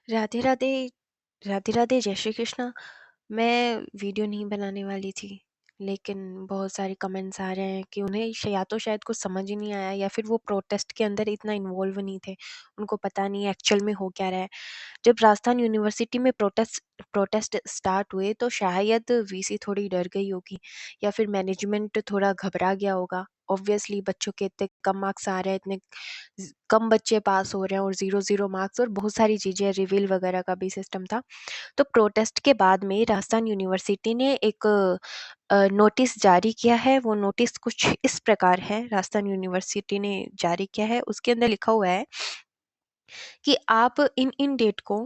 राधे राधे। राधे राधे, जय श्री कृष्णा। मैं वीडियो नहीं बनाने वाली थी, लेकिन बहुत सारे कमेंट्स आ रहे हैं कि उन्हें या तो शायद कुछ समझ ही नहीं आया, या फिर वो प्रोटेस्ट के अंदर इतना इन्वॉल्व नहीं थे, उनको पता नहीं एक्चुअल में हो क्या रहा है। जब राजस्थान यूनिवर्सिटी में प्रोटेस्ट स्टार्ट हुए तो शायद वीसी थोड़ी डर गई होगी, या फिर मैनेजमेंट थोड़ा घबरा गया होगा। ऑब्वियसली बच्चों के इतने कम मार्क्स आ रहे हैं, इतने कम बच्चे पास हो रहे हैं, और 0 मार्क्स, और बहुत सारी चीजें, रिवील वगैरह का भी सिस्टम था। तो प्रोटेस्ट के बाद में राजस्थान यूनिवर्सिटी ने एक नोटिस जारी किया है। वो नोटिस कुछ इस प्रकार है, राजस्थान यूनिवर्सिटी ने जारी किया है। उसके अंदर लिखा हुआ है कि आप इन इन डेट को,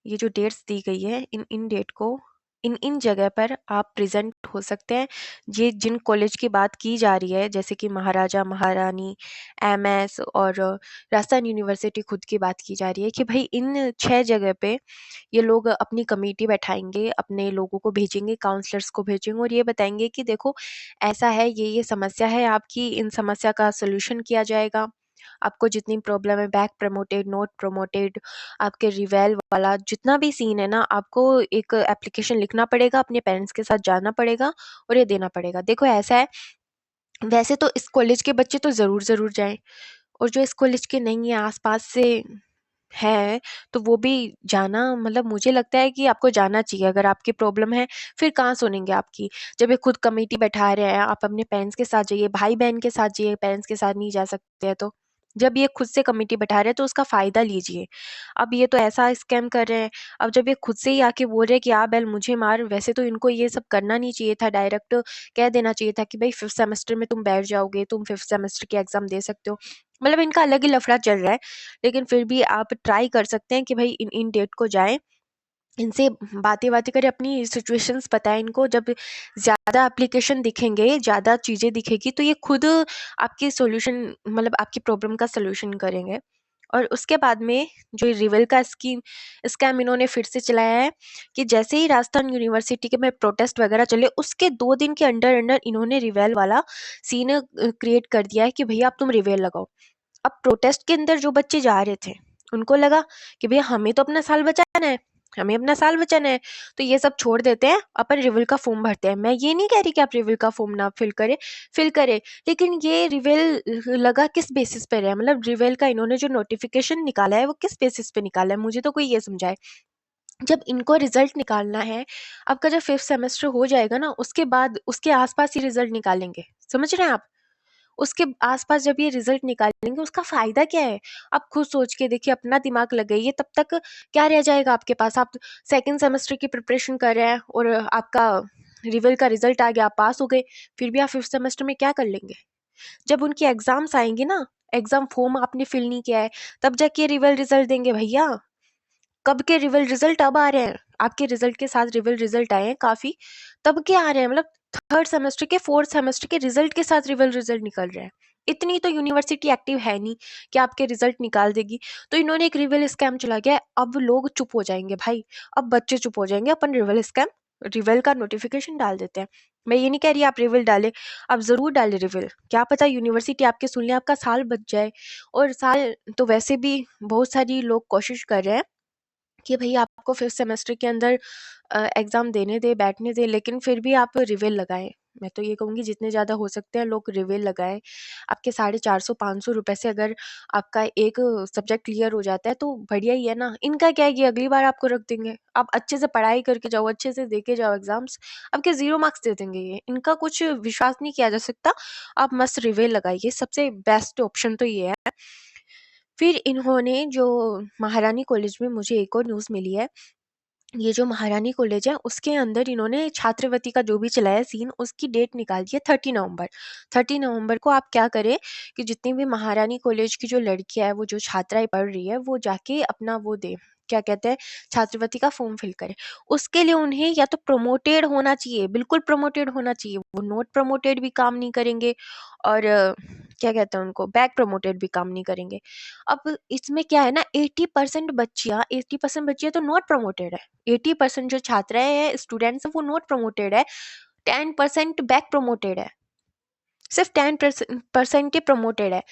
ये जो डेट्स दी गई है, इन इन डेट को इन इन जगह पर आप प्रेजेंट हो सकते हैं। ये जिन कॉलेज की बात की जा रही है, जैसे कि महाराजा महारानी, एमएस, और राजस्थान यूनिवर्सिटी खुद की बात की जा रही है कि भाई इन 6 जगह पे ये लोग अपनी कमेटी बैठाएंगे, अपने लोगों को भेजेंगे, काउंसलर्स को भेजेंगे, और ये बताएंगे कि देखो ऐसा है, ये समस्या है आपकी, इन समस्या का सोल्यूशन किया जाएगा। आपको जितनी प्रॉब्लम है, बैक प्रमोटेड, नोट प्रमोटेड, आपके रिवेल वाला जितना भी सीन है ना, आपको एक एप्लीकेशन लिखना पड़ेगा, अपने पेरेंट्स के साथ जाना पड़ेगा, और ये देना पड़ेगा। देखो ऐसा है, वैसे तो इस कॉलेज के बच्चे तो जरूर जरूर जाएं, और जो इस कॉलेज के नहीं है, आसपास से है, तो वो भी जाना, मतलब मुझे लगता है कि आपको जाना चाहिए। अगर आपकी प्रॉब्लम है, फिर कहाँ सुनेंगे आपकी। जब ये खुद कमेटी बैठा रहे हैं, आप अपने पेरेंट्स के साथ जाइए, भाई बहन के साथ जाइए, पेरेंट्स के साथ नहीं जा सकते हैं तो। जब ये खुद से कमेटी बैठा रहे हैं तो उसका फायदा लीजिए। अब ये तो ऐसा स्कैम कर रहे हैं। अब जब ये खुद से ही आके बोल रहे हैं कि आ बैल मुझे मार, वैसे तो इनको ये सब करना नहीं चाहिए था, डायरेक्ट कह देना चाहिए था कि भाई 5th सेमेस्टर में तुम बैठ जाओगे, तुम 5th सेमेस्टर के एग्जाम दे सकते हो। मतलब इनका अलग ही लफड़ा चल रहा है। लेकिन फिर भी आप ट्राई कर सकते हैं कि भाई इन इन डेट को जाएं, इनसे बातें बातें करें, अपनी सिचुएशंस बताएं इनको। जब ज्यादा एप्लीकेशन दिखेंगे, ज्यादा चीजें दिखेगी, तो ये खुद आपकी सॉल्यूशन, मतलब आपकी प्रॉब्लम का सॉल्यूशन करेंगे। और उसके बाद में जो रिवेल का स्कैम इन्होंने फिर से चलाया है, कि जैसे ही राजस्थान यूनिवर्सिटी के में प्रोटेस्ट वगैरह चले, उसके 2 दिन के अंदर अंदर इन्होंने रिवेल वाला सीन क्रिएट कर दिया है कि भैया अब तुम रिवेल लगाओ। अब प्रोटेस्ट के अंदर जो बच्चे जा रहे थे, उनको लगा कि भैया हमें तो अपना साल बचाना है, हमें अपना साल बचाना है, तो ये सब छोड़ देते हैं, अपन रिविल का फॉर्म भरते हैं। मैं ये नहीं कह रही कि आप रिविल का फॉर्म ना फिल करें, लेकिन ये रिविल लगा किस बेसिस पे है, मतलब रिविल का इन्होंने जो नोटिफिकेशन निकाला है वो किस बेसिस पे निकाला है, मुझे तो कोई ये समझाए। जब इनको रिजल्ट निकालना है, आपका जब 5th सेमेस्टर हो जाएगा ना, उसके बाद उसके आसपास ही रिजल्ट निकालेंगे, समझ रहे हैं आप। उसके आसपास जब ये रिजल्ट निकालेंगे, उसका फायदा क्या है? आप खुद सोच के देखिए, अपना दिमाग लगाइए, तब तक क्या रह जाएगा आपके पास। आप सेकंड सेमेस्टर की प्रिपरेशन कर रहे हैं, और आपका रिवल का रिजल्ट आ गया, आप पास हो गए, फिर भी आप 5th सेमेस्टर में क्या कर लेंगे? जब उनकी एग्जाम्स आएंगे ना, एग्जाम फॉर्म आपने फिल नहीं किया है, तब जाके रिवल रिजल्ट देंगे भैया। कब के रिवल रिजल्ट अब आ रहे हैं, आपके रिजल्ट के साथ रिवल रिजल्ट आए हैं काफी, तब के आ रहे हैं, मतलब 3rd सेमेस्टर के 4th सेमेस्टर के रिजल्ट के साथ रिवल रिजल्ट निकल रहे हैं। इतनी तो यूनिवर्सिटी एक्टिव है नहीं कि आपके रिजल्ट निकाल देगी। तो इन्होंने एक रिवल स्कैम चला गया है, अब लोग चुप हो जाएंगे भाई। अब बच्चे चुप हो जाएंगे, अपन रिवल स्कैम, रिवल का नोटिफिकेशन डाल देते हैं। मैं ये नहीं कह रही आप रिवल डालें, आप जरूर डालें रिवल, क्या पता यूनिवर्सिटी आपके सुन ले, आपका साल बच जाए। और साल तो वैसे भी बहुत सारी लोग कोशिश कर रहे हैं कि भई आपको 5th सेमेस्टर के अंदर एग्ज़ाम देने दें, बैठने दें, लेकिन फिर भी आप रिवेल लगाएँ। मैं तो ये कहूँगी जितने ज़्यादा हो सकते हैं लोग रिवेल लगाएँ। आपके 450-500 रुपए से अगर आपका एक सब्जेक्ट क्लियर हो जाता है तो बढ़िया ही है ना। इनका क्या है कि अगली बार आपको रख देंगे। आप अच्छे से पढ़ाई करके जाओ, अच्छे से दे के जाओ एग्ज़ाम्स, आपके 0 मार्क्स दे देंगे ये। इनका कुछ विश्वास नहीं किया जा सकता। आप मस्त रिवेल लगाइए, सबसे बेस्ट ऑप्शन तो ये है। फिर इन्होंने जो महारानी कॉलेज में, मुझे एक और न्यूज़ मिली है, ये जो महारानी कॉलेज है उसके अंदर इन्होंने छात्रवृत्ति का जो भी चलाया सीन, उसकी डेट निकाल दी है 30 नवंबर। 30 नवंबर को आप क्या करें कि जितनी भी महारानी कॉलेज की जो लड़कियां है, वो जो छात्राएं पढ़ रही है, वो जाके अपना वो दे, क्या कहते हैं, छात्रवृत्ति का फॉर्म फिल करें। उसके लिए उन्हें या तो प्रमोटेड होना चाहिए, बिल्कुल प्रमोटेड होना चाहिए, वो नॉट प्रमोटेड भी काम नहीं करेंगे, और क्या कहते हैं उनको, बैक प्रमोटेड भी काम नहीं करेंगे। अब इसमें क्या है ना, 80% बच्चियां तो नॉट प्रमोटेड है। 80% जो छात्राएं हैं, स्टूडेंट्स हैं, वो नॉट प्रमोटेड है। 10% बैक प्रमोटेड है, सिर्फ 10% ही प्रमोटेड है।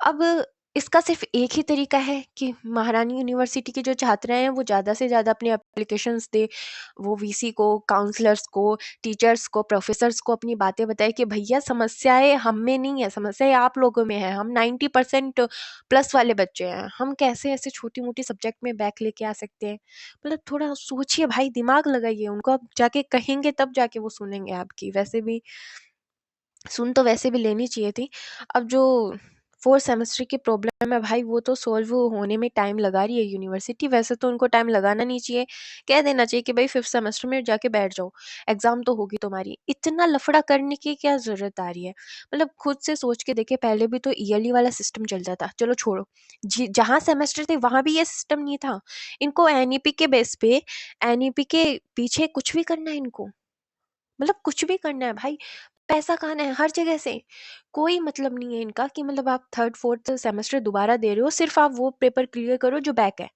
अब इसका सिर्फ एक ही तरीका है कि महारानी यूनिवर्सिटी के जो छात्र हैं वो ज़्यादा से ज़्यादा अपने एप्लीकेशंस दे, वो वीसी को, काउंसलर्स को, टीचर्स को, प्रोफेसर्स को अपनी बातें बताए कि भैया समस्याएं हम में नहीं है, समस्याएं आप लोगों में है, हम 90% प्लस वाले बच्चे हैं, हम कैसे ऐसे छोटी मोटी सब्जेक्ट में बैक लेके आ सकते हैं। मतलब थोड़ा सोचिए भाई, दिमाग लगाइए, उनको आप जाके कहेंगे तब जाके वो सुनेंगे आपकी। वैसे भी सुन तो वैसे भी लेनी चाहिए थी। अब जो 4 सेमेस्टर की प्रॉब्लम है भाई, वो तो सॉल्व होने में टाइम लगा रही है यूनिवर्सिटी। वैसे तो उनको टाइम लगाना नहीं चाहिए, कह देना चाहिए कि भाई 5th सेमेस्टर में जाके बैठ जाओ, एग्ज़ाम तो होगी तुम्हारी। इतना लफड़ा करने की क्या ज़रूरत आ रही है? मतलब खुद से सोच के देखिए, पहले भी तो ईयरली वाला सिस्टम चलता था, चलो छोड़ो। जहाँ सेमेस्टर थे वहाँ भी ये सिस्टम नहीं था। इनको एनईपी के बेस पे, एनईपी के पीछे कुछ भी करना है इनको। मतलब कुछ भी करना है भाई, पैसा खाना है हर जगह से। कोई मतलब नहीं है इनका कि मतलब आप 3rd 4th सेमेस्टर दोबारा दे रहे हो, सिर्फ आप वो पेपर क्लियर करो जो बैक है।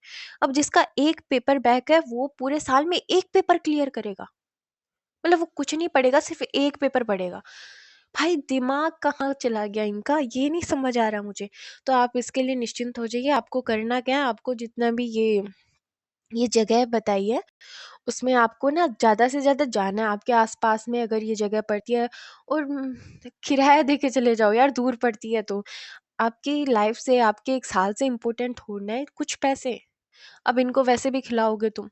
अब जिसका एक पेपर बैक है वो पूरे साल में एक पेपर क्लियर करेगा, मतलब वो कुछ नहीं पढ़ेगा, सिर्फ एक पेपर पढ़ेगा। भाई दिमाग कहाँ चला गया इनका, ये नहीं समझ आ रहा मुझे। तो आप इसके लिए निश्चिंत हो जाइए, आपको करना क्या है, आपको जितना भी ये जगह बताई है उसमें आपको ना ज़्यादा से ज़्यादा जाना है, आपके आस-पास में अगर ये जगह पड़ती है। और किराया दे के चले जाओ यार, दूर पड़ती है तो। आपकी लाइफ से, आपके 1 साल से इम्पोर्टेंट थोड़ी ना है कुछ पैसे। अब इनको वैसे भी खिलाओगे तुम,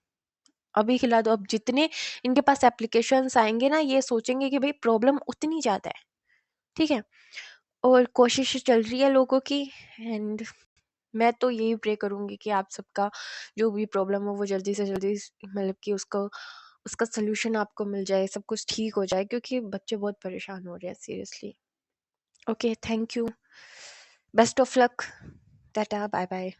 अभी खिला दो। अब जितने इनके पास एप्लीकेशंस आएँगे ना, ये सोचेंगे कि भई प्रॉब्लम उतनी ज़्यादा है, ठीक है? और कोशिश चल रही है लोगों की। एंड मैं तो यही प्रे करूँगी कि आप सबका जो भी प्रॉब्लम हो वो जल्दी से जल्दी मतलब कि उसको उसका सॉल्यूशन आपको मिल जाए, सब कुछ ठीक हो जाए, क्योंकि बच्चे बहुत परेशान हो रहे हैं seriously. Okay, thank you. Best of luck. Tata, bye bye.